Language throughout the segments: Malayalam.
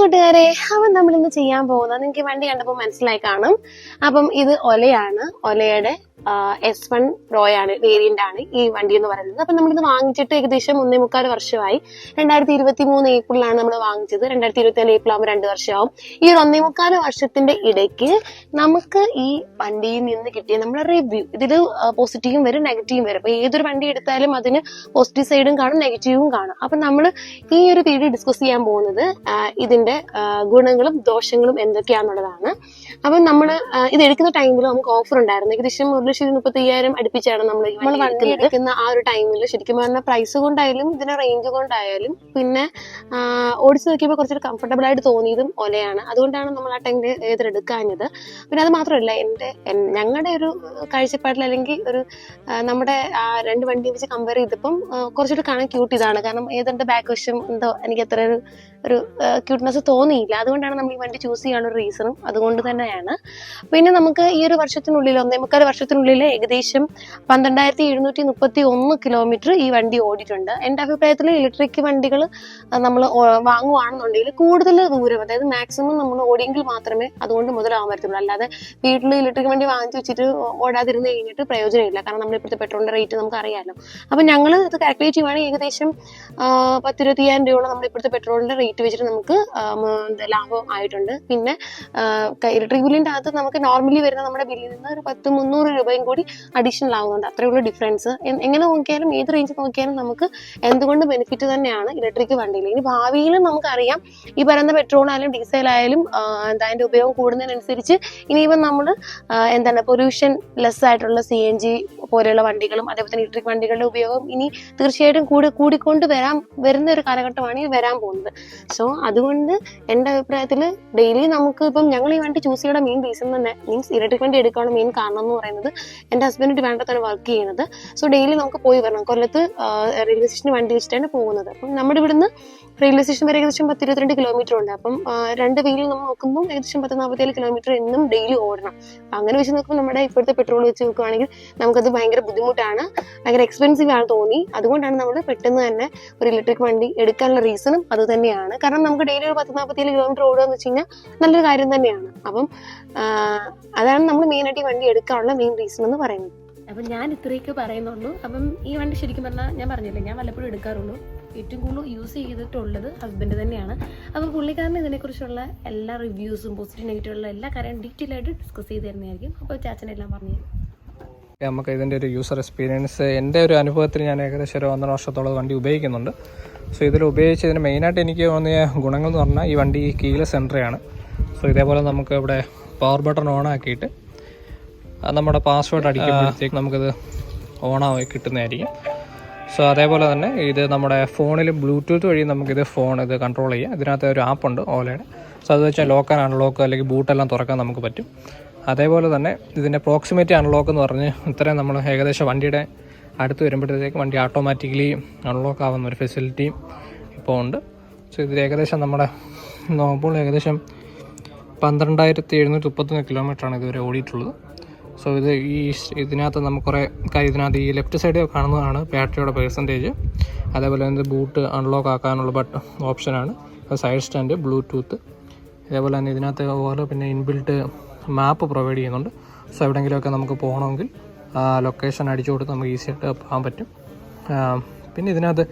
കൂട്ടുകാരെ, അപ്പം നമ്മളിന്ന് ചെയ്യാൻ പോകുന്നത് നിങ്ങൾക്ക് വണ്ടി കണ്ടപ്പോൾ മനസ്സിലായി കാണും. അപ്പം ഇത് ഒലയാണ്. ഒലയുടെ S1 Pro ആണ്, വേരിയന്റ് ആണ് ഈ വണ്ടി എന്ന് പറയുന്നത്. അപ്പൊ നമ്മളിത് വാങ്ങിച്ചിട്ട് ഏകദേശം 1.25 വർഷമായി. 2023 ഏപ്രിലാണ് നമ്മൾ വാങ്ങിച്ചത്. 2024 ഏപ്രിൽ ആകുമ്പോൾ 2 വർഷമാവും. ഈ ഒരു 1.25 വർഷത്തിന്റെ ഇടയ്ക്ക് നമുക്ക് ഈ വണ്ടിയിൽ നിന്ന് കിട്ടിയ നമ്മുടെ റിവ്യൂ, ഇതിൽ പോസിറ്റീവും വരും നെഗറ്റീവും വരും. അപ്പൊ ഏതൊരു വണ്ടി എടുത്താലും അതിന് പോസിറ്റീവ് സൈഡും കാണും നെഗറ്റീവും കാണും. അപ്പൊ നമ്മൾ ഈ ഒരു വീഡിയോ ഡിസ്കസ് ചെയ്യാൻ പോകുന്നത് ഇതിന്റെ ഗുണങ്ങളും ദോഷങ്ങളും എന്തൊക്കെയാണെന്നുള്ളതാണ്. അപ്പം നമ്മൾ ഇത് എടുക്കുന്ന ടൈമിൽ നമുക്ക് ഓഫർ ഉണ്ടായിരുന്നു. ഏകദേശം 1,35,000 അടുപ്പിച്ചാണ് നമ്മൾ വണ്ടി എടുക്കുന്ന ആ ഒരു ടൈമിൽ. ശരിക്കും പറഞ്ഞാൽ പ്രൈസ് കൊണ്ടായാലും ഇതിന്റെ റേഞ്ച് കൊണ്ടായാലും പിന്നെ ഓടിച്ചു നോക്കിയപ്പോൾ കുറച്ചൊരു കംഫർട്ടബിൾ ആയിട്ട് തോന്നിയതും ഒലയാണ്. അതുകൊണ്ടാണ് നമ്മൾ ആ ടൈമിൽ ഏതെടുക്കാഞ്ഞത്. പിന്നെ അത് മാത്രമല്ല, ഞങ്ങളുടെ ഒരു കാഴ്ചപ്പാടിൽ അല്ലെങ്കിൽ ഒരു നമ്മുടെ ആ രണ്ട് വണ്ടി വെച്ച് കമ്പയർ ചെയ്തപ്പം കുറച്ചൊരു കാണാൻ ക്യൂട്ട് ഇതാണ്. കാരണം ഏതെന്റെ ബാക്ക് വശം എന്തോ എനിക്ക് അത്ര ഒരു ക്യൂട്ട്നെസ് തോന്നിയില്ല. അതുകൊണ്ടാണ് നമ്മൾ ഈ വണ്ടി ചൂസ് ചെയ്യാനുള്ള റീസണും അതുകൊണ്ട് തന്നെയാണ്. പിന്നെ നമുക്ക് ഈ ഒരു വർഷത്തിനുള്ളിൽ 1.25 വർഷത്തിനുള്ളിൽ ഏകദേശം 12,731 കിലോമീറ്റർ ഈ വണ്ടി ഓടിയിട്ടുണ്ട്. എൻ്റെ അഭിപ്രായത്തിൽ ഇലക്ട്രിക് വണ്ടികൾ നമ്മൾ വാങ്ങുവാണെന്നുണ്ടെങ്കിൽ കൂടുതൽ ദൂരം, അതായത് മാക്സിമം നമ്മൾ ഓടിയെങ്കിൽ മാത്രമേ അതുകൊണ്ട് മുതലാവാൻ പറ്റുള്ളൂ. അല്ലാതെ വീട്ടിൽ ഇലക്ട്രിക് വണ്ടി വാങ്ങിച്ചു വെച്ചിട്ട് ഓടാതിരുന്ന് കഴിഞ്ഞിട്ട് പ്രയോജനമില്ല. കാരണം നമ്മൾ ഇപ്പോഴത്തെ പെട്രോളിന്റെ റേറ്റ് നമുക്ക് അറിയാമല്ലോ. അപ്പം ഞങ്ങൾ ഇത് കാൽക്കുലേറ്റ് ചെയ്യുവാണെങ്കിൽ ഏകദേശം 10,000-20,000 രൂപയോളം നമ്മൾ ഇപ്പോഴത്തെ പെട്രോളിന്റെ റേറ്റ് വെച്ചിട്ട് നമുക്ക് ലാഭം ആയിട്ടുണ്ട്. പിന്നെ ഇലക്ട്രിക് ബില്ലിന്റെ അകത്ത് നമുക്ക് നോർമലി വരുന്ന നമ്മുടെ ബില്ലിൽ നിന്ന് ഒരു 100-300 രൂപയും കൂടി അഡീഷണൽ ആവുന്നുണ്ട്. അത്രയുള്ള ഡിഫറൻസ്. എങ്ങനെ നോക്കിയാലും ഏത് റേഞ്ച് നോക്കിയാലും നമുക്ക് എന്തുകൊണ്ട് ബെനിഫിറ്റ് തന്നെയാണ് ഇലക്ട്രിക് വണ്ടിയിൽ. ഇനി ഭാവിയിലും നമുക്കറിയാം ഈ പറയുന്ന പെട്രോൾ ആയാലും ഡീസൽ ആയാലും അതിന്റെ ഉപയോഗം കൂടുന്നതിനനുസരിച്ച് ഇനിയിപ്പം നമ്മൾ പൊല്യൂഷൻ ലെസ് ആയിട്ടുള്ള CNG പോലെയുള്ള വണ്ടികളും അതേപോലെ തന്നെ ഇലക്ട്രിക് വണ്ടികളുടെ ഉപയോഗം ഇനി തീർച്ചയായിട്ടും കൂടിക്കൊണ്ട് വരുന്ന ഒരു കാലഘട്ടമാണ് ഈ വരാൻ പോകുന്നത്. സോ അതുകൊണ്ട് എൻ്റെ അഭിപ്രായത്തിൽ ഡെയിലി നമുക്ക് ഇപ്പം ഞങ്ങൾ ഈ വണ്ടി ചൂസ് ചെയ്യേണ്ട മെയിൻ റീസൺ തന്നെ മീൻസ് ഇലക്ട്രിക് വണ്ടി എടുക്കാനുള്ള മെയിൻ കാരണം എന്ന് പറയുന്നത് എൻ്റെ ഹസ്ബൻഡ് വേണ്ടത്താണ് വർക്ക് ചെയ്യുന്നത്. സോ ഡെയിലി നമുക്ക് പോയി വരണം. കൊല്ലത്ത് റെയിൽവേ സ്റ്റേഷന് വണ്ടി വെച്ചിട്ടാണ് പോകുന്നത്. അപ്പം നമ്മുടെ ഇവിടുന്ന് റെയിൽവേ സ്റ്റേഷൻ വരെ ഏകദേശം 10-22 കിലോമീറ്റർ ഉണ്ട്. അപ്പം 2 വീലിൽ നമ്മൾ നോക്കുമ്പോൾ ഏകദേശം 10-47 കിലോമീറ്റർ എന്നും ഡെയിലി ഓടണം. അങ്ങനെ വെച്ച് നോക്കുമ്പോൾ നമ്മുടെ ഇപ്പോഴത്തെ പെട്രോൾ വെച്ച് നോക്കുകയാണെങ്കിൽ നമുക്കത് ഭയങ്കര ബുദ്ധിമുട്ടാണ്, ഭയങ്കര എക്സ്പെൻസീവ് ആണ് തോന്നി. അതുകൊണ്ടാണ് നമ്മൾ പെട്ടെന്ന് തന്നെ ഒരു ഇലക്ട്രിക് വണ്ടി എടുക്കാനുള്ള റീസണും അത് തന്നെയാണ്. കാരണം നമുക്ക് ഡെയിലി ഒരു 10-47 കിലോമീറ്റർ ഓടുക എന്ന് വെച്ച് കഴിഞ്ഞാൽ നല്ലൊരു കാര്യം തന്നെയാണ്. അപ്പം അതാണ് നമ്മൾ മെയിനായിട്ട് ഈ വണ്ടി എടുക്കാനുള്ള മെയിൻ റീസൺ എന്ന് പറയുന്നത്. അപ്പം ഞാൻ ഇത്രയൊക്കെ പറയുന്നുള്ളൂ. അപ്പം ഈ വണ്ടി ശരിക്കും പറഞ്ഞാൽ ഞാൻ പറഞ്ഞില്ലേ, ഞാൻ വല്ലപ്പോഴും എടുക്കാറുള്ളൂ. ഏറ്റവും കൂടുതൽ യൂസ് ചെയ്തിട്ടുള്ളത് ഹസ്ബൻഡ് തന്നെയാണ്. അപ്പം പുള്ളിക്കാരന് ഇതിനെക്കുറിച്ചുള്ള എല്ലാ റിവ്യൂസും പോസിറ്റീവ് നെഗറ്റീവുള്ള എല്ലാ കാര്യം ഡീറ്റെയിൽ ആയിട്ട് ഡിസ്കസ് ചെയ്ത് തരുന്നതായിരിക്കും. അപ്പോൾ ചാച്ചനെല്ലാം പറഞ്ഞു തരും. നമുക്ക് ഇതിൻ്റെ ഒരു യൂസർ എക്സ്പീരിയൻസ് എൻ്റെ ഒരു അനുഭവത്തിൽ ഞാൻ ഏകദേശം ഒരു 1.5 വർഷത്തോളം വണ്ടി ഉപയോഗിക്കുന്നുണ്ട്. സോ ഇതിൽ ഉപയോഗിച്ചതിന് മെയിനായിട്ട് എനിക്ക് തോന്നിയ ഗുണങ്ങൾ എന്ന് പറഞ്ഞാൽ ഈ വണ്ടി കീലെസ് എൻട്രിയാണ്. സോ ഇതേപോലെ നമുക്ക് ഇവിടെ പവർ ബട്ടൺ ഓൺ ആക്കിയിട്ട് നമ്മുടെ പാസ്വേഡ് അടിക്കുമ്പോഴത്തേക്ക് നമുക്കിത് ഓണായി കിട്ടുന്നതായിരിക്കും. സോ അതേപോലെ തന്നെ ഇത് നമ്മുടെ ഫോണിൽ ബ്ലൂടൂത്ത് വഴി നമുക്കിത് ഇത് കൺട്രോൾ ചെയ്യാം. ഇതിനകത്ത് ഒരു ആപ്പുണ്ട് ഓലയുടെ. സോ അത് വെച്ചാൽ ലോക്ക് ആൻഡ് അൺലോക്ക് അല്ലെങ്കിൽ ബൂട്ടെല്ലാം തുറക്കാൻ നമുക്ക് പറ്റും. അതേപോലെ തന്നെ ഇതിൻ്റെ പ്രോക്സിമേറ്റ് അൺലോക്ക് എന്ന് പറഞ്ഞ് ഇത്രയും നമ്മൾ ഏകദേശം വണ്ടിയുടെ അടുത്ത് വരുമ്പോഴത്തേക്ക് വണ്ടി ഓട്ടോമാറ്റിക്കലി അൺലോക്ക് ആവുന്ന ഒരു ഫെസിലിറ്റിയും ഇപ്പോൾ ഉണ്ട്. സോ ഇതിൽ ഏകദേശം നമ്മുടെ നോക്കുമ്പോൾ ഏകദേശം 12,731 കിലോമീറ്ററാണ് ഇതുവരെ ഓടിയിട്ടുള്ളത്. സോ ഇതിനകത്ത് നമുക്ക് കുറേ കാര്യം, ഇതിനകത്ത് ഈ ലെഫ്റ്റ് സൈഡിൽ കാണുന്നതാണ് ബാറ്ററിയുടെ പെർസെൻറ്റേജ്. അതേപോലെ തന്നെ ബൂട്ട് അൺലോക്ക് ആക്കാനുള്ള ഓപ്ഷനാണ്. Side stand, Bluetooth. ഇതേപോലെ തന്നെ ഇതിനകത്ത് ഓരോ പിന്നെ ഇൻബിൽട്ട് മാപ്പ് പ്രൊവൈഡ് ചെയ്യുന്നുണ്ട്. സോ എവിടെയെങ്കിലുമൊക്കെ നമുക്ക് പോകണമെങ്കിൽ ലൊക്കേഷൻ അടിച്ചു കൊടുത്ത് നമുക്ക് ഈസി ആയിട്ട് പോകാൻ പറ്റും. പിന്നെ ഇതിനകത്ത്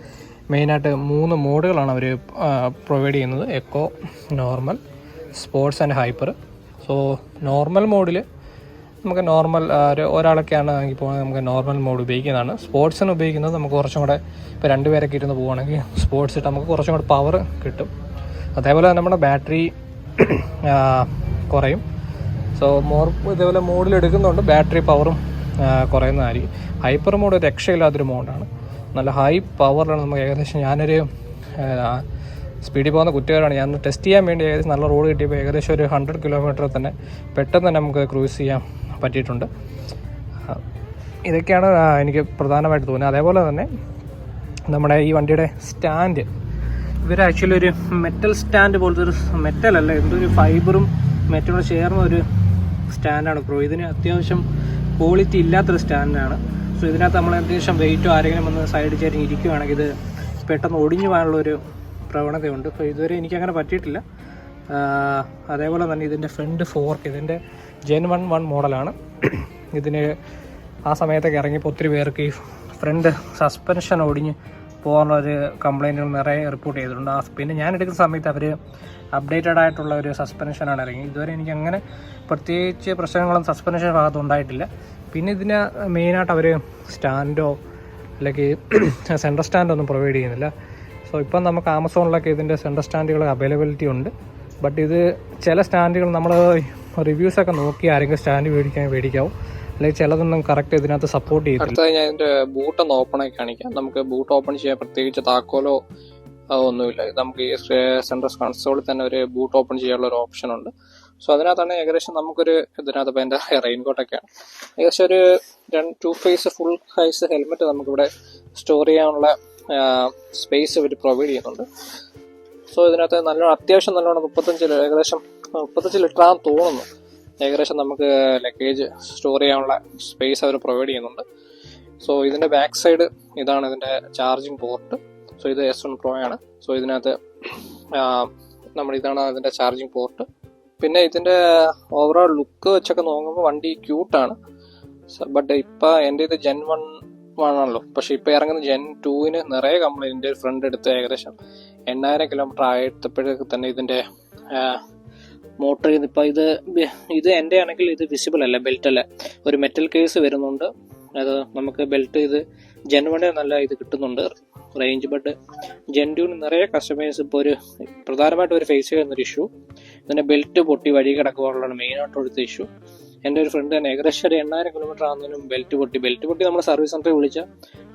മെയിനായിട്ട് 3 മോഡുകളാണ് അവർ പ്രൊവൈഡ് ചെയ്യുന്നത്: eco, normal, sports and hyper. So normal മോഡിൽ നമുക്ക് ഒരാളൊക്കെയാണ് ഇപ്പോൾ നമുക്ക് നോർമൽ മോഡ് ഉപയോഗിക്കുന്നതാണ്. സ്പോർട്സിന് ഉപയോഗിക്കുന്നത് നമുക്ക് കുറച്ചും കൂടെ ഇപ്പോൾ 2 പേരൊക്കെ ഇരുന്ന് പോവുകയാണെങ്കിൽ സ്പോർട്സ് ഇട്ട് നമുക്ക് കുറച്ചും കൂടെ പവർ കിട്ടും. അതേപോലെ തന്നെ നമ്മുടെ ബാറ്ററി കുറയും. സോ ഇതേപോലെ മോഡിൽ എടുക്കുന്നതുകൊണ്ട് ബാറ്ററി പവറും കുറയുന്നതായിരിക്കും. ഹൈപ്പർ മോഡ് ഒരു രക്ഷയില്ലാത്തൊരു മോഡാണ്. നല്ല ഹൈ പവറിലാണ് നമുക്ക് ഏകദേശം ഞാനൊരു സ്പീഡിൽ പോകുന്ന കുറ്റകാരാണ്. ഞാൻ ടെസ്റ്റ് ചെയ്യാൻ വേണ്ടി ഏകദേശം നല്ല റോഡ് കിട്ടിയപ്പോൾ ഏകദേശം ഒരു 100 കിലോമീറ്റർ തന്നെ പെട്ടെന്ന് തന്നെ നമുക്ക് ക്രൂസ് ചെയ്യാൻ പറ്റിയിട്ടുണ്ട്. ഇതൊക്കെയാണ് എനിക്ക് പ്രധാനമായിട്ട് തോന്നിയത്. അതേപോലെ തന്നെ നമ്മുടെ ഈ വണ്ടിയുടെ സ്റ്റാൻഡ്, ഇവർ ആക്ച്വലി ഒരു മെറ്റൽ സ്റ്റാൻഡ് പോലത്തെ ഒരു മെറ്റലല്ല, എന്തൊരു ഫൈബറും മെറ്റലോട് ചേർന്ന ഒരു സ്റ്റാൻഡാണ് പ്രോ. ഇതിന് അത്യാവശ്യം ക്വാളിറ്റി ഇല്ലാത്തൊരു സ്റ്റാൻഡാണ്. സോ ഇതിനകത്ത് നമ്മൾ അത്യാവശ്യം വെയിറ്റോ ആരെങ്കിലും വന്ന് സൈഡ് ചേരി ഇരിക്കുകയാണെങ്കിൽ ഇത് പെട്ടെന്ന് ഒടിഞ്ഞു പോകാനുള്ളൊരു പ്രവണതയുണ്ട്. അപ്പോൾ ഇതുവരെ എനിക്കങ്ങനെ പറ്റിയിട്ടില്ല. അതേപോലെ തന്നെ ഇതിൻ്റെ ഫ്രണ്ട് ഫോർക്ക് ഇതിൻ്റെ Gen 1 മോഡലാണ്. ഇതിന് ആ സമയത്തൊക്കെ ഇറങ്ങിയപ്പോൾ ഒത്തിരി പേർക്ക് ഈ ഫ്രണ്ട് സസ്പെൻഷൻ ഒടിഞ്ഞ് പോകാനുള്ളൊരു കംപ്ലൈൻറ്റുകൾ നിറയെ റിപ്പോർട്ട് ചെയ്തിട്ടുണ്ട്. പിന്നെ ഞാൻ എടുക്കുന്ന സമയത്ത് അവർ അപ്ഡേറ്റഡ് ആയിട്ടുള്ള ഒരു സസ്പെൻഷനാണ് ഇറങ്ങി. ഇതുവരെ എനിക്ക് അങ്ങനെ പ്രത്യേകിച്ച് പ്രശ്നങ്ങളും സസ്പെൻഷൻ ഭാഗത്ത് ഉണ്ടായിട്ടില്ല. പിന്നെ ഇതിന് മെയിനായിട്ട് അവർ സ്റ്റാൻഡോ അല്ലെങ്കിൽ സെൻറ്റർ സ്റ്റാൻഡോ ഒന്നും പ്രൊവൈഡ് ചെയ്യുന്നില്ല. സോ ഇപ്പം നമുക്ക് ആമസോണിലൊക്കെ ഇതിൻ്റെ സെൻറ്റർ സ്റ്റാൻഡുകൾ അവൈലബിലിറ്റി ഉണ്ട്. ബട്ട് ഇത് ചില സ്റ്റാൻഡുകൾ നമ്മൾ റിവ്യൂസൊക്കെ നോക്കി ആരെങ്കിലും സ്റ്റാൻഡ് മേടിക്കാവും, അല്ലെങ്കിൽ ചിലതൊന്നും കറക്റ്റ് ഇതിനകത്ത് സപ്പോർട്ട് ചെയ്യും. അടുത്തത് ഞാൻ ഇതിൻ്റെ ബൂട്ടൊന്ന് ഓപ്പൺ ആക്കി കാണിക്കാം. നമുക്ക് ബൂട്ട് ഓപ്പൺ ചെയ്യാൻ പ്രത്യേകിച്ച് താക്കോലോ ഒന്നുമില്ല. നമുക്ക് ഈ സെൻട്രൽ കൺസോളിൽ തന്നെ ഒരു ബൂട്ട് ഓപ്പൺ ചെയ്യാനുള്ള ഒരു ഓപ്ഷൻ ഉണ്ട്. സോ അതിനകത്താണ് ഏകദേശം നമുക്കൊരു ഇതിനകത്ത് ഇപ്പോൾ എൻ്റെ റെയിൻകോട്ടൊക്കെയാണ് ഏകദേശം ഒരു 2 ഫേസ് ഫുൾ സൈസ് ഹെൽമെറ്റ് നമുക്കിവിടെ സ്റ്റോർ ചെയ്യാനുള്ള സ്പേസ് ഇവർ പ്രൊവൈഡ് ചെയ്യുന്നുണ്ട്. സോ ഇതിനകത്ത് അത്യാവശ്യം നല്ലോണം 35 ലിറ്റർ ആണെന്ന് തോന്നുന്നു. ഏകദേശം നമുക്ക് ലഗേജ് സ്റ്റോർ ചെയ്യാനുള്ള സ്പേസ് അവർ പ്രൊവൈഡ് ചെയ്യുന്നുണ്ട്. സോ ഇതിൻ്റെ ബാക്ക് സൈഡ് ഇതാണ് ഇതിൻ്റെ ചാർജിങ് പോർട്ട്. സോ ഇത് S1 Pro ആണ്. സോ ഇതിനകത്ത് ഇതാണ് അതിൻ്റെ ചാർജിങ് പോർട്ട്. പിന്നെ ഇതിൻ്റെ ഓവറോൾ ലുക്ക് വെച്ചൊക്കെ നോക്കുമ്പോൾ വണ്ടി ക്യൂട്ടാണ്. ബട്ട് ഇപ്പം എൻ്റെ ഇത് Gen 1 ആണല്ലോ, പക്ഷെ ഇപ്പം ഇറങ്ങുന്ന Gen 2 നിറയെ കംപ്ലൈൻറ്റ്. ഫ്രണ്ട് എടുത്ത് ഏകദേശം 8000 കിലോമീറ്റർ ആയപ്പോഴേക്ക് തന്നെ ഇതിൻ്റെ മോട്ടർ ഇപ്പം ഇത് എൻ്റെ ആണെങ്കിൽ ഇത് വിസിബിൾ അല്ല, ബെൽറ്റ് അല്ല, ഒരു മെറ്റൽ കേസ് വരുന്നുണ്ട്. അത് നമുക്ക് ബെൽറ്റ് ഇത് Gen 1 നല്ല ഇത് കിട്ടുന്നുണ്ട് റേഞ്ച്. ബട്ട് Gen 2 നിറയെ കസ്റ്റമേഴ്സ് ഇപ്പോൾ പ്രധാനമായിട്ടും ഒരു ഫേസ് ചെയ്യുന്നൊരു ഇഷ്യൂ ഇതിൻ്റെ ബെൽറ്റ് പൊട്ടി വഴി കിടക്കുവാനുള്ളതാണ് മെയിനായിട്ടൊരു ഇഷ്യൂ. എൻ്റെ ഒരു ഫ്രണ്ട് തന്നെ ഏകദേശം ഒരു 8000 കിലോമീറ്റർ ആകുന്നതിനും ബെൽറ്റ് പൊട്ടി നമ്മൾ സർവീസ് സെൻറ്ററിൽ വിളിച്ചാൽ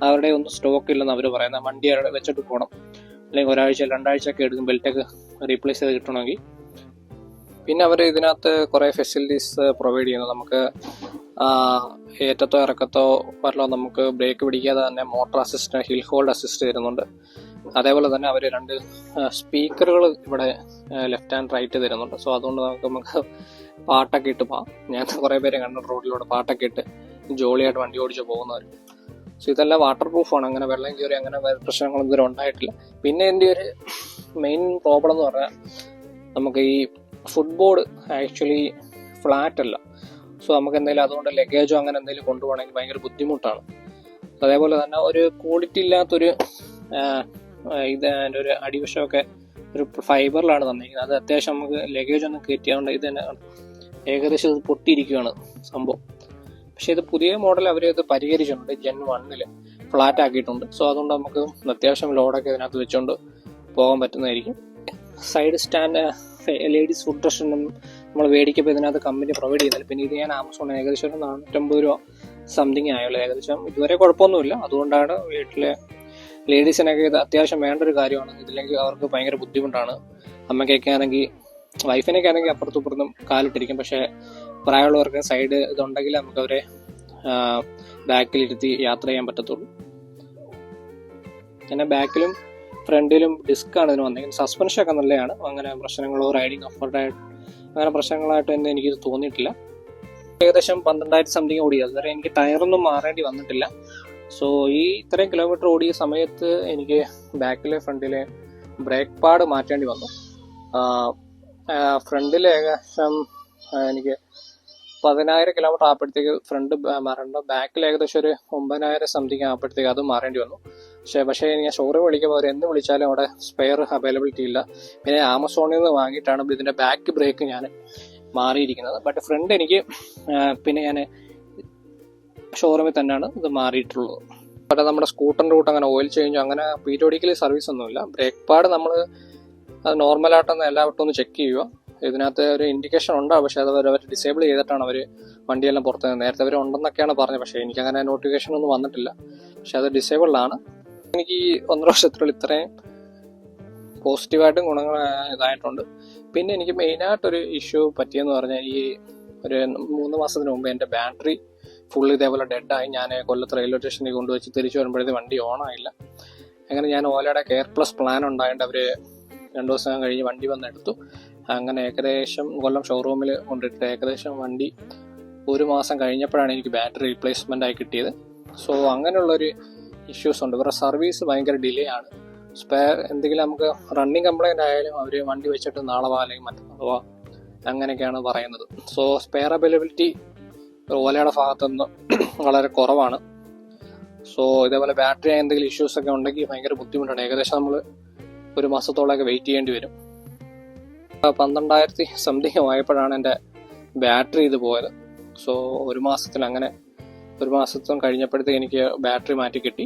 അവരുടെ ഒന്നും സ്റ്റോക്ക് ഇല്ലെന്ന് അവർ പറയുന്നത്. വണ്ടി അവിടെ വെച്ചിട്ട് പോകണം, അല്ലെങ്കിൽ 1 ആഴ്ച 2 ആഴ്ചയൊക്കെ എടുക്കും ബെൽറ്റൊക്കെ റീപ്ലേസ് ചെയ്ത് കിട്ടണമെങ്കിൽ. പിന്നെ അവർ ഇതിനകത്ത് കുറേ ഫെസിലിറ്റീസ് പ്രൊവൈഡ് ചെയ്യുന്നു. നമുക്ക് ഏറ്റത്തോ ഇറക്കത്തോ വരലോ നമുക്ക് ബ്രേക്ക് പിടിക്കാതെ തന്നെ motor assist, hill hold assist തരുന്നുണ്ട്. അതേപോലെ തന്നെ അവർ 2 സ്പീക്കറുകൾ ഇവിടെ ലെഫ്റ്റ് ആൻഡ് റൈറ്റ് തരുന്നുണ്ട്. സോ അതുകൊണ്ട് നമുക്ക് പാട്ടൊക്കെ ഇട്ട് പോകാം. ഞാൻ കുറേ പേരെ കണ്ട റോഡിലൂടെ പാട്ടൊക്കെ ഇട്ട് ജോളിയായിട്ട് വണ്ടി ഓടിച്ച് പോകുന്നവർ. സോ ഇതെല്ലാം വാട്ടർ പ്രൂഫാണ്, അങ്ങനെ വെള്ളം കയറി അങ്ങനെ പ്രശ്നങ്ങളൊന്നും ഇതുവരെ ഉണ്ടായിട്ടില്ല. പിന്നെ എൻ്റെ ഒരു മെയിൻ പ്രോബ്ലം എന്ന് പറഞ്ഞാൽ നമുക്ക് ഈ ഫുട്ബോർഡ് ആക്ച്വലി ഫ്ലാറ്റ് അല്ല. സോ നമുക്ക് എന്തെങ്കിലും അതുകൊണ്ട് ലഗേജോ അങ്ങനെ എന്തെങ്കിലും കൊണ്ടുപോകണമെങ്കിൽ ഭയങ്കര ബുദ്ധിമുട്ടാണ്. അതേപോലെ തന്നെ ഒരു ക്വാളിറ്റി ഇല്ലാത്തൊരു ഇതിൻ്റെ ഒരു അടിവശമൊക്കെ ഒരു ഫൈബറിലാണ് തന്നിരിക്കുന്നത്. അത് അത്യാവശ്യം നമുക്ക് ലഗേജ് ഒന്നും കയറ്റിയാണ്ട് ഇത് തന്നെ ഏകദേശം ഇത് പൊട്ടിയിരിക്കുകയാണ് സംഭവം. പക്ഷെ ഇത് പുതിയ മോഡൽ അവരത് പരിഹരിച്ചിട്ടുണ്ട്. Gen 1 ഫ്ലാറ്റ് ആക്കിയിട്ടുണ്ട്. സോ അതുകൊണ്ട് നമുക്ക് അത്യാവശ്യം ലോഡൊക്കെ ഇതിനകത്ത് വെച്ചുകൊണ്ട് പോകാൻ പറ്റുന്നതായിരിക്കും. സൈഡ് സ്റ്റാൻഡ് ലേഡീസ് ഫുഡ് റെസ്റ്റൊന്നും നമ്മൾ മേടിക്കുമ്പോൾ ഇതിനകത്ത് കമ്പനി പ്രൊവൈഡ് ചെയ്യുന്നില്ല. പിന്നെ ഇത് ഞാൻ ആമസോണിൽ ഏകദേശം ഒരു 450 രൂപ സംതിങ് ആയുള്ളൂ. ഏകദേശം ഇതുവരെ കുഴപ്പമൊന്നുമില്ല. അതുകൊണ്ടാണ് വീട്ടിലെ ലേഡീസിനൊക്കെ ഇത് അത്യാവശ്യം വേണ്ട ഒരു കാര്യമാണ്. ഇതില്ലെങ്കിൽ അവർക്ക് ഭയങ്കര ബുദ്ധിമുട്ടാണ്. അമ്മയ്ക്കൊക്കെ ആണെങ്കിൽ വൈഫിനൊക്കെ ആണെങ്കിൽ അപ്പുറത്തും ഇപ്പുറത്തും കാലിട്ടിരിക്കും. പക്ഷേ പ്രായമുള്ളവർക്ക് സൈഡ് ഇതുണ്ടെങ്കിൽ നമുക്ക് അവരെ ബാക്കിലിരുത്തി യാത്ര ചെയ്യാൻ പറ്റത്തുള്ളൂ. പിന്നെ ബാക്കിലും ഫ്രണ്ടിലും ഡിസ്ക്കാണ് ഇതിന് വന്നിരിക്കുന്നത്. സസ്പെൻഷനൊക്കെ നല്ലതാണ്. അങ്ങനെ പ്രശ്നങ്ങളോ റൈഡിങ് കംഫർട്ടായിട്ട് അങ്ങനെ പ്രശ്നങ്ങളായിട്ട് തന്നെ എനിക്കിത് തോന്നിയിട്ടില്ല. ഏകദേശം 12,000 സംതിങ് ഓടിയത്. അതുവരെ എനിക്ക് ടയറൊന്നും മാറേണ്ടി വന്നിട്ടില്ല. സോ ഈ ഇത്രയും കിലോമീറ്റർ ഓടിയ സമയത്ത് എനിക്ക് ബാക്കിലെ ഫ്രണ്ടിലെ ബ്രേക്ക് പാഡ് മാറ്റേണ്ടി വന്നു. ഫ്രണ്ടിൽ ഏകദേശം എനിക്ക് 10,000 കിലോമീറ്റർ ആയപ്പോഴത്തേക്ക് ഫ്രണ്ട് മാറേണ്ട, ബാക്കിൽ ഏകദേശം ഒരു 9,000 സംതിങ് ആയപ്പോഴത്തേക്ക് അത് മാറേണ്ടി വന്നു. പക്ഷേ ഞാൻ ഷോറൂം വിളിക്കുമ്പോൾ അവർ എന്ന് വിളിച്ചാലും അവിടെ സ്പെയർ അവൈലബിലിറ്റി ഇല്ല. പിന്നെ ആമസോണിൽ നിന്ന് വാങ്ങിയിട്ടാണ് ഇതിൻ്റെ ബാക്ക് ബ്രേക്ക് ഞാൻ മാറിയിരിക്കുന്നത്. ബട്ട് ഫ്രണ്ട് എനിക്ക് പിന്നെ ഞാൻ ഷോറൂമിൽ തന്നെയാണ് ഇത് മാറിയിട്ടുള്ളത്. പക്ഷേ നമ്മുടെ സ്കൂട്ടറിൻ്റെ കൂട്ട് അങ്ങനെ ഓയിൽ ചേഞ്ചോ അങ്ങനെ പീരിയോഡിക്കലി സർവീസ് ഒന്നുമില്ല. ബ്രേക്ക് പാഡ് നമ്മൾ അത് നോർമലായിട്ടൊന്ന് എല്ലാവട്ടും ഒന്ന് ചെക്ക് ചെയ്യുക. ഇതിനകത്ത് ഒരു ഇൻഡിക്കേഷൻ ഉണ്ടാവും, പക്ഷേ അത് അവർ ഡിസേബിൾ ചെയ്തിട്ടാണ് അവർ വണ്ടിയെല്ലാം പുറത്ത്. നേരത്തെ അവർ ഉണ്ടെന്നൊക്കെയാണ് പറഞ്ഞത്, പക്ഷേ എനിക്കങ്ങനെ നോട്ടിഫിക്കേഷൻ ഒന്നും വന്നിട്ടില്ല. പക്ഷെ അത് ഡിസേബിൾഡാണ്. എനിക്ക് 1.5 വർഷത്തിനുള്ളിൽ ഇത്രയും പോസിറ്റീവായിട്ടും ഗുണങ്ങൾ ഇതായിട്ടുണ്ട്. പിന്നെ എനിക്ക് മെയിനായിട്ടൊരു ഇഷ്യൂ പറ്റിയെന്ന് പറഞ്ഞാൽ ഈ ഒരു 3 മാസത്തിന് മുമ്പ് എൻ്റെ ബാറ്ററി ഫുൾ ഇതേപോലെ ഡെഡായി. ഞാൻ കൊല്ലത്ത് റെയിൽവേ സ്റ്റേഷനിൽ കൊണ്ടുവച്ച് തിരിച്ചു വരുമ്പോഴത്തേക്ക് വണ്ടി ഓണായില്ല. അങ്ങനെ ഞാൻ ഓലയുടെ കെയർ പ്ലസ് പ്ലാൻ ഉണ്ടായിട്ട് അവർ 2 ദിവസം കഴിഞ്ഞ് വണ്ടി വന്നെടുത്തു. അങ്ങനെ ഏകദേശം കൊല്ലം ഷോറൂമിൽ കൊണ്ടിട്ട് ഏകദേശം വണ്ടി 1 മാസം കഴിഞ്ഞപ്പോഴാണ് എനിക്ക് ബാറ്ററി റീപ്ലേസ്മെൻ്റ് ആയി കിട്ടിയത്. സോ അങ്ങനെയുള്ളൊരു ഇഷ്യൂസ് ഉണ്ട്. ഇവരുടെ സർവീസ് ഭയങ്കര ഡിലേ ആണ്. സ്പെയർ എന്തെങ്കിലും നമുക്ക് റണ്ണിങ് കംപ്ലൈന്റ് ആയാലും അവർ വണ്ടി വെച്ചിട്ട് നാളെ വാ അല്ലെങ്കിൽ മറ്റന്നാൾ വാ അങ്ങനെയൊക്കെയാണ് പറയുന്നത്. സോ സ്പെയർ അവൈലബിലിറ്റി ഓലയുടെ ഭാഗത്തുനിന്ന് വളരെ കുറവാണ്. സോ ഇതേപോലെ ബാറ്ററി എന്തെങ്കിലും ഇഷ്യൂസ് ഒക്കെ ഉണ്ടെങ്കിൽ ഭയങ്കര ബുദ്ധിമുട്ടാണ്. ഏകദേശം നമ്മൾ ഒരു മാസത്തോളമൊക്കെ വെയിറ്റ് ചെയ്യേണ്ടി വരും. 12,000 സംതിങ് ആയപ്പോഴാണ് എൻ്റെ ബാറ്ററി ഇത് പോയത്. സോ ഒരു മാസത്തും കഴിഞ്ഞപ്പോഴത്തേക്ക് എനിക്ക് ബാറ്ററി മാറ്റി കിട്ടി.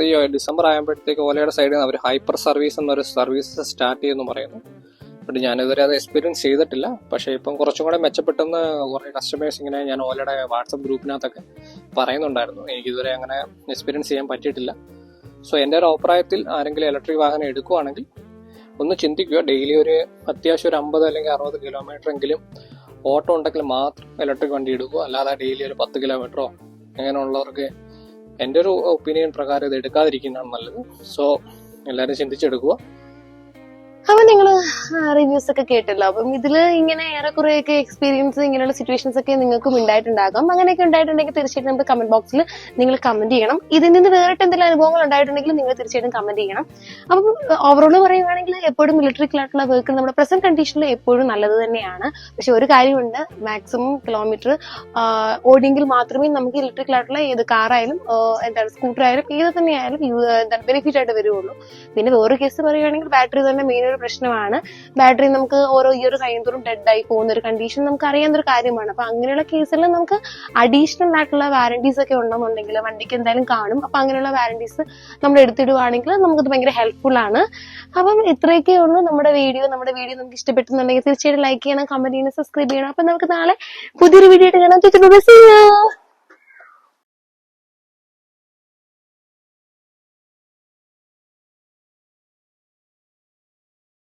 ഈ ഡിസംബർ ആയപ്പോഴത്തേക്ക് ഓലയുടെ സൈഡിൽ നിന്ന് അവർ ഹൈപ്പർ സർവീസ് എന്നൊരു സർവീസ് സ്റ്റാർട്ട് ചെയ്യുമെന്ന് പറയുന്നു. ബട്ട് ഞാനിതുവരെ അത് എക്സ്പീരിയൻസ് ചെയ്തിട്ടില്ല. പക്ഷേ ഇപ്പം കുറച്ചും കൂടെ മെച്ചപ്പെട്ടെന്ന് കുറേ കസ്റ്റമേഴ്സ് ഇങ്ങനെ ഞാൻ ഓലയുടെ വാട്സപ്പ് ഗ്രൂപ്പിനകത്തൊക്കെ പറയുന്നുണ്ടായിരുന്നു. എനിക്കിതുവരെ അങ്ങനെ എക്സ്പീരിയൻസ് ചെയ്യാൻ പറ്റിയിട്ടില്ല. സോ എൻ്റെ ഒരു അഭിപ്രായത്തിൽ ആരെങ്കിലും ഇലക്ട്രിക് വാഹനം എടുക്കുവാണെങ്കിൽ ഒന്ന് ചിന്തിക്കുക. ഡെയിലി ഒരു അത്യാവശ്യം ഒരു 50 അല്ലെങ്കിൽ 60 കിലോമീറ്റർ എങ്കിലും ഓട്ടോ ഉണ്ടെങ്കിൽ മാത്രം ഇലക്ട്രിക് വണ്ടി എടുക്കുക. അല്ലാതെ ഡെയിലി ഒരു 10 കിലോമീറ്ററോ അങ്ങനെയുള്ളവർക്ക് എൻ്റെ ഒരു ഒപ്പീനിയൻ പ്രകാരം ഇത് എടുക്കാതിരിക്കുന്നതാണ് നല്ലത്. സോ എല്ലാവരും ചിന്തിച്ചെടുക്കുക. അപ്പൊ നിങ്ങള് റിവ്യൂസ് ഒക്കെ കേട്ടല്ലോ. അപ്പം ഇതില് ഇങ്ങനെ ഏറെക്കുറെ ഒക്കെ എക്സ്പീരിയൻസ് ഇങ്ങനെയുള്ള സിറ്റുവേഷൻസ് ഒക്കെ നിങ്ങൾക്കും ഉണ്ടായിട്ടുണ്ടാകാം. അങ്ങനെയൊക്കെ ഉണ്ടായിട്ടുണ്ടെങ്കിൽ തീർച്ചയായിട്ടും നമുക്ക് കമന്റ് ബോക്സിൽ നിങ്ങൾ കമന്റ് ചെയ്യണം. ഇതിൽ നിന്ന് വേറിട്ട് എന്തെങ്കിലും അനുഭവങ്ങൾ ഉണ്ടായിട്ടുണ്ടെങ്കിൽ നിങ്ങൾ തീർച്ചയായിട്ടും കമന്റ് ചെയ്യണം. അപ്പം ഓവറോൾ പറയുകയാണെങ്കിൽ എപ്പോഴും ഇലക്ട്രിക്കൽ ആയിട്ടുള്ള വെഹിക്കിൾ നമ്മുടെ പ്രസന്റ് കണ്ടീഷനിൽ എപ്പോഴും നല്ലത് തന്നെയാണ്. പക്ഷെ ഒരു കാര്യമുണ്ട്, മാക്സിമം കിലോമീറ്റർ ഓടിയെങ്കിൽ മാത്രമേ നമുക്ക് ഇലക്ട്രിക്കൽ ആയിട്ടുള്ള ഏത് കാറായാലും സ്കൂട്ടർ ആയാലും ഏത് തന്നെയായാലും ബെനിഫിറ്റ് ആയിട്ട് വരുള്ളൂ. പിന്നെ വേറൊരു കേസ് പറയുകയാണെങ്കിൽ ബാറ്ററി തന്നെ മെയിൻ ഒരു പ്രശ്നമാണ്. ബാറ്ററി നമുക്ക് ഓരോ ഇയർ കഴിയുമ്പോഴും ഡെഡ് ആയി പോകുന്ന ഒരു കണ്ടീഷൻ നമുക്ക് അറിയാവുന്ന ഒരു കാര്യമാണ്. അപ്പൊ അങ്ങനെയുള്ള കേസിൽ നമുക്ക് അഡീഷണൽ ആയിട്ടുള്ള വാറന്റീസ് ഒക്കെ ഉണ്ടെന്നുണ്ടെങ്കിൽ വണ്ടിക്ക് എന്തായാലും കാണും. അപ്പൊ അങ്ങനെയുള്ള വാറന്റീസ് നമ്മൾ എടുത്തിടുവാണെങ്കിൽ നമുക്കത് ഭയങ്കര ഹെൽപ്ഫുൾ ആണ്. അപ്പം ഇത്രയൊക്കെ ഉള്ളൂ നമ്മുടെ വീഡിയോ നമുക്ക് ഇഷ്ടപ്പെട്ടെന്നുണ്ടെങ്കിൽ തീർച്ചയായിട്ടും ലൈക്ക് ചെയ്യണം, കമന്റ് ചെയ്യണം, സബ്സ്ക്രൈബ് ചെയ്യണം. അപ്പൊ നമുക്ക് നാളെ പുതിയൊരു വീഡിയോ ആയിട്ട് കാണാം.